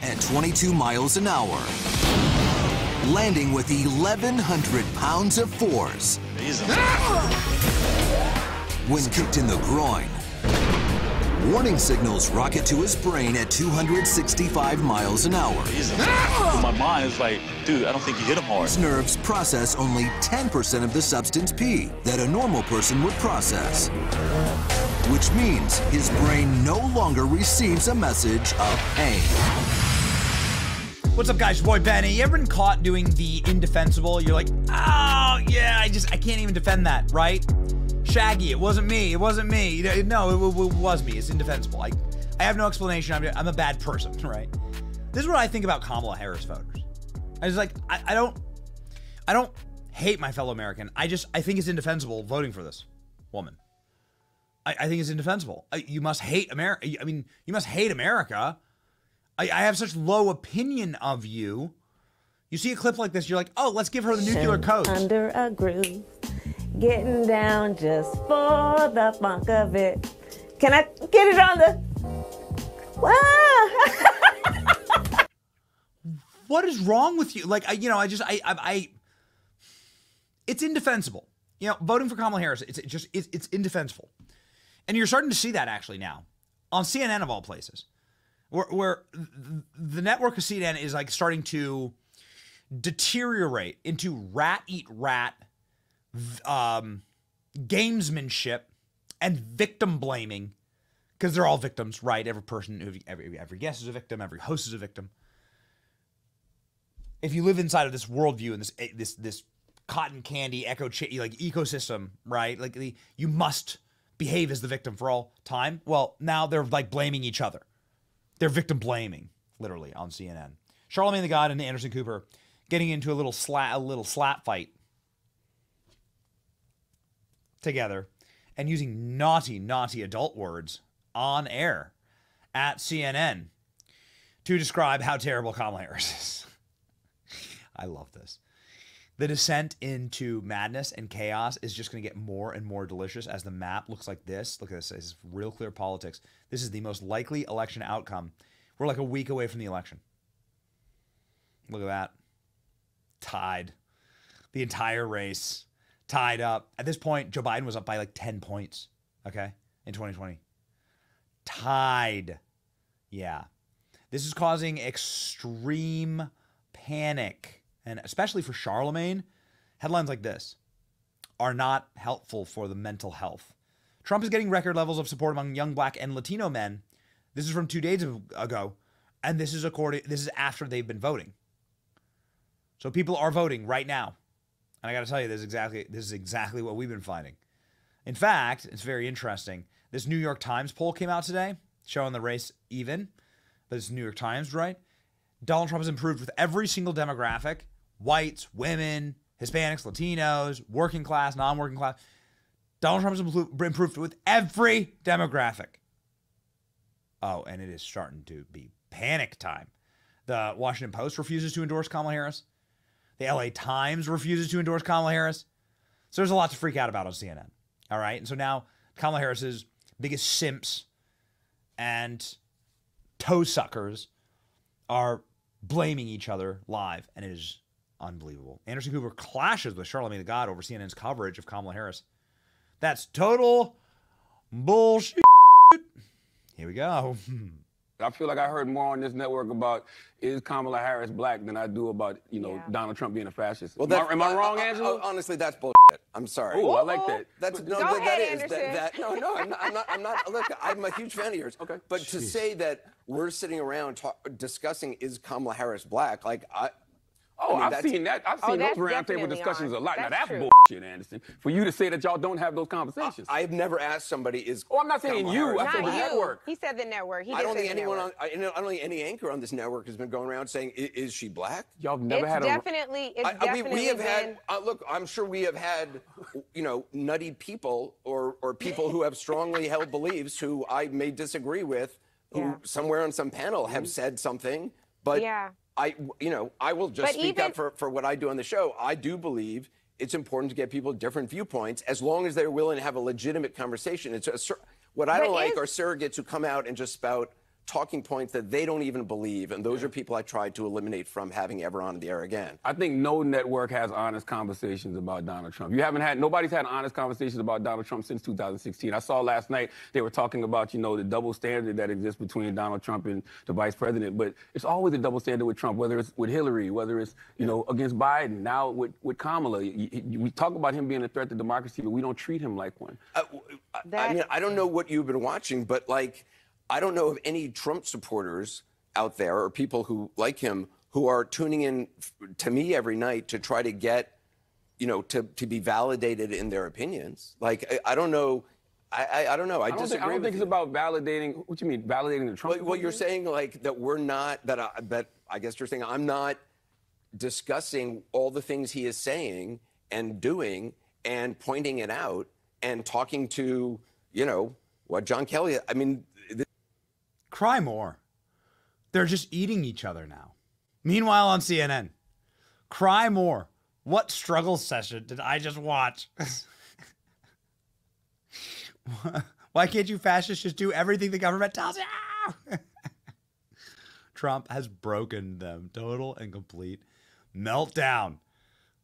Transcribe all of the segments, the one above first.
At 22 miles an hour, landing with 1,100 pounds of force. When kicked in the groin, warning signals rocket to his brain at 265 miles an hour. My mind is like, dude, I don't think you hit him hard. His nerves process only 10% of the substance P that a normal person would process, which means his brain no longer receives a message of pain. What's up, guys? Your boy Benny. You ever been caught doing the indefensible? You're like, oh yeah, I can't even defend that, right? Shaggy, it wasn't me. It wasn't me. No, it was me. It's indefensible. I have no explanation. I'm a bad person, right? This is what I think about Kamala Harris voters. I was like, I don't hate my fellow American. I think it's indefensible voting for this woman. I think it's indefensible. You must hate America. I mean, you must hate America. I have such low opinion of you. You see a clip like this, you're like, oh, let's give her the nuclear codes. Under a groove, getting down just for the funk of it. Can I get it on the... Wow. What is wrong with you? Like, it's indefensible. You know, voting for Kamala Harris, it's indefensible. And you're starting to see that actually now on CNN of all places. Where the network of CNN is like starting to deteriorate into rat-eat-rat gamesmanship and victim blaming, because they're all victims, right? Every person, every guest is a victim, every host is a victim. If you live inside of this worldview and this cotton candy ecosystem, right? Like you must behave as the victim for all time. Well, now they're like blaming each other. They're victim blaming, literally, on CNN. Charlamagne the God and Anderson Cooper getting into a little slap fight together and using naughty adult words on air at CNN to describe how terrible Kamala Harris is. I love this. The descent into madness and chaos is just going to get more and more delicious as the map looks like this. Look at this. This is real clear politics. This is the most likely election outcome. We're like a week away from the election. Look at that. Tied. The entire race. Tied up. At this point, Joe Biden was up by like 10 points. Okay? In 2020. Tied. Yeah. This is causing extreme panic. And especially for Charlamagne, headlines like this are not helpful for the mental health. Trump is getting record levels of support among young black and Latino men. This is from 2 days ago, and this is after they've been voting. So people are voting right now. And I got to tell you, this is exactly what we've been finding. In fact, it's very interesting. This New York Times poll came out today showing the race even, but it's New York Times, right? Donald Trump has improved with every single demographic. Whites, women, Hispanics, Latinos, working class, non-working class. Donald Trump has improved with every demographic. Oh, and it is starting to be panic time. The Washington Post refuses to endorse Kamala Harris. The LA Times refuses to endorse Kamala Harris. So there's a lot to freak out about on CNN. All right. And so now Kamala Harris's biggest simps and toe suckers are blaming each other live, and it is unbelievable. Anderson Cooper clashes with Charlamagne the God over CNN's coverage of Kamala Harris. That's total bullshit. Here we go. I feel like I heard more on this network about is Kamala Harris black than I do about, Donald Trump being a fascist. Well, am I wrong, Angela? Honestly, that's bullshit. I'm sorry. Oh, I like that. I'm not. Look, I'm a huge fan of yours. Okay. But to say that we're sitting around discussing is Kamala Harris black, like I've seen that. I've seen those roundtable discussions a lot. Now that's bullshit, Anderson. For you to say that y'all don't have those conversations. I've never asked somebody is. Oh, I'm not saying Kamala you. Harris I said the black? network. He said the network. I don't think anyone I don't think any anchor on this network has been going around saying is she black? Y'all have never had we have had. Look, I'm sure we have had, nutty people or people who have strongly held beliefs who I may disagree with, who somewhere on some panel have said something, but. Yeah. I will just speak up for what I do on the show. I do believe it's important to get people different viewpoints as long as they're willing to have a legitimate conversation. What I don't like are surrogates who come out and just spout talking points that they don't even believe, and those are people I tried to eliminate from having ever on the air again. I think no network has honest conversations about Donald Trump. Nobody's had honest conversations about Donald Trump since 2016. I saw last night they were talking about, you know, the double standard that exists between Donald Trump and the vice president, but it's always a double standard with Trump, whether it's with Hillary, whether it's, you know, against Biden, now with Kamala. We talk about him being a threat to democracy, but we don't treat him like one. I mean, I don't know what you've been watching, but, like, I don't know of any Trump supporters out there or people who like him who are tuning in to me every night to try to get, you know, to be validated in their opinions. Like, I don't know. I don't know. I disagree. I don't think it's about validating. What you mean, validating the Trump? Well, you're saying, like, that we're not, that I guess you're saying I'm not discussing all the things he is saying and doing and pointing it out and talking to, you know, what John Kelly, I mean. Cry more. They're just eating each other now. Meanwhile, on CNN, cry more. What struggle session did I just watch? Why can't you fascists just do everything the government tells you? Trump has broken them. Total and complete meltdown.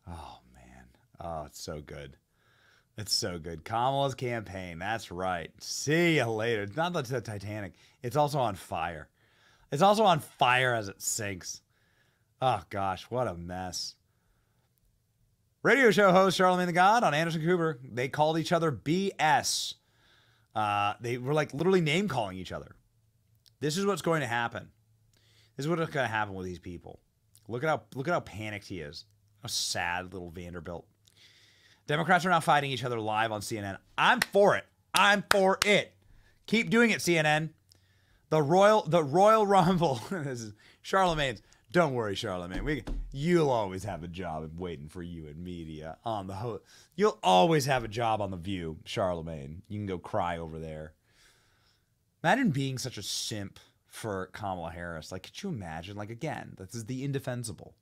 Oh, man. Oh, it's so good. It's so good. Kamala's campaign. That's right. See you later. It's not the Titanic. It's also on fire. It's also on fire as it sinks. Oh, gosh. What a mess. Radio show host Charlamagne the God on Anderson Cooper. They called each other BS. They were like literally name calling each other. This is what's going to happen. This is what's going to happen with these people. Look at how panicked he is. How sad little Vanderbilt. Democrats are now fighting each other live on CNN. I'm for it. I'm for it. Keep doing it, CNN. The Royal Rumble. This is Charlamagne's. Don't worry, Charlamagne. You'll always have a job waiting for you in media on the host. You'll always have a job on The View, Charlamagne. You can go cry over there. Imagine being such a simp for Kamala Harris. Like, could you imagine? Like, again, this is the indefensible.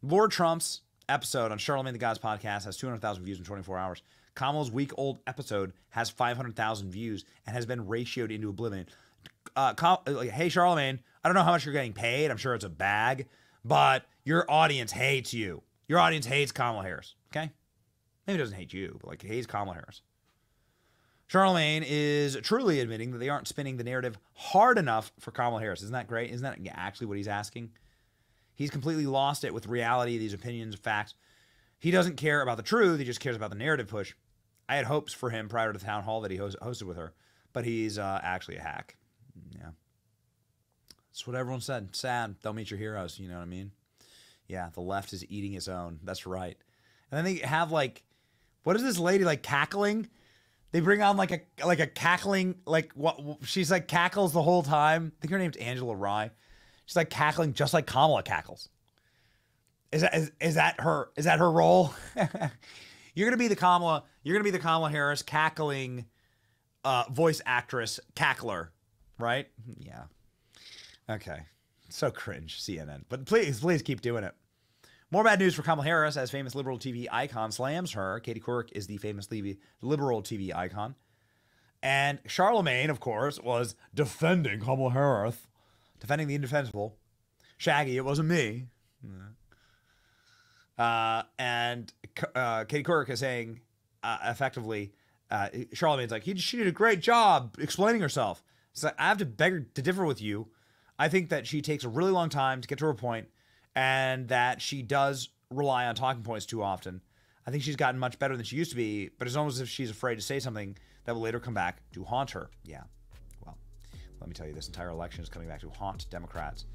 Lord Trump's episode on Charlamagne the God's podcast has 200,000 views in 24 hours. Kamala's week-old episode has 500,000 views and has been ratioed into oblivion. Hey, Charlamagne, I don't know how much you're getting paid. I'm sure it's a bag, but your audience hates you. Your audience hates Kamala Harris, okay? Maybe it doesn't hate you, but, like, it hates Kamala Harris. Charlamagne is truly admitting that they aren't spinning the narrative hard enough for Kamala Harris. Isn't that great? Isn't that actually what he's asking? He's completely lost it with reality, these opinions, facts. He doesn't care about the truth. He just cares about the narrative push. I had hopes for him prior to the town hall that he hosted with her, but he's actually a hack. Yeah. That's what everyone said. Sad. Don't meet your heroes. You know what I mean? Yeah, the left is eating its own. That's right. And then they have, like, what is this lady, like, cackling? They bring on, like a cackling, like, what? She's, like, cackles the whole time. I think her name's Angela Rye. She's like cackling just like Kamala cackles. Is that her role? You're gonna be the Kamala Harris cackling voice actress cackler, right? Yeah. Okay. So cringe, CNN. But please keep doing it. More bad news for Kamala Harris as famous liberal TV icon slams her. Katie Couric is the famous liberal TV icon. And Charlamagne, of course, was defending Kamala Harris. Defending the indefensible. Shaggy, it wasn't me. And Katie Couric is saying, effectively, Charlamagne's like, she did a great job explaining herself. It's like, I have to beg her to differ with you. I think that she takes a really long time to get to her point, and that she does rely on talking points too often. I think she's gotten much better than she used to be, but it's almost as if she's afraid to say something that will later come back to haunt her. Yeah. Let me tell you, this entire election is coming back to haunt Democrats.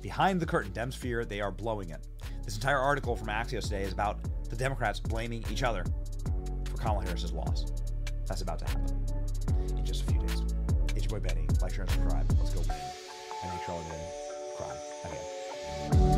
Behind the curtain, Dems fear they are blowing it. This entire article from Axios today is about the Democrats blaming each other for Kamala Harris's loss. That's about to happen in just a few days. It's your boy Benny. Like, share, and subscribe. Let's go win. And make Charlamagne cry again.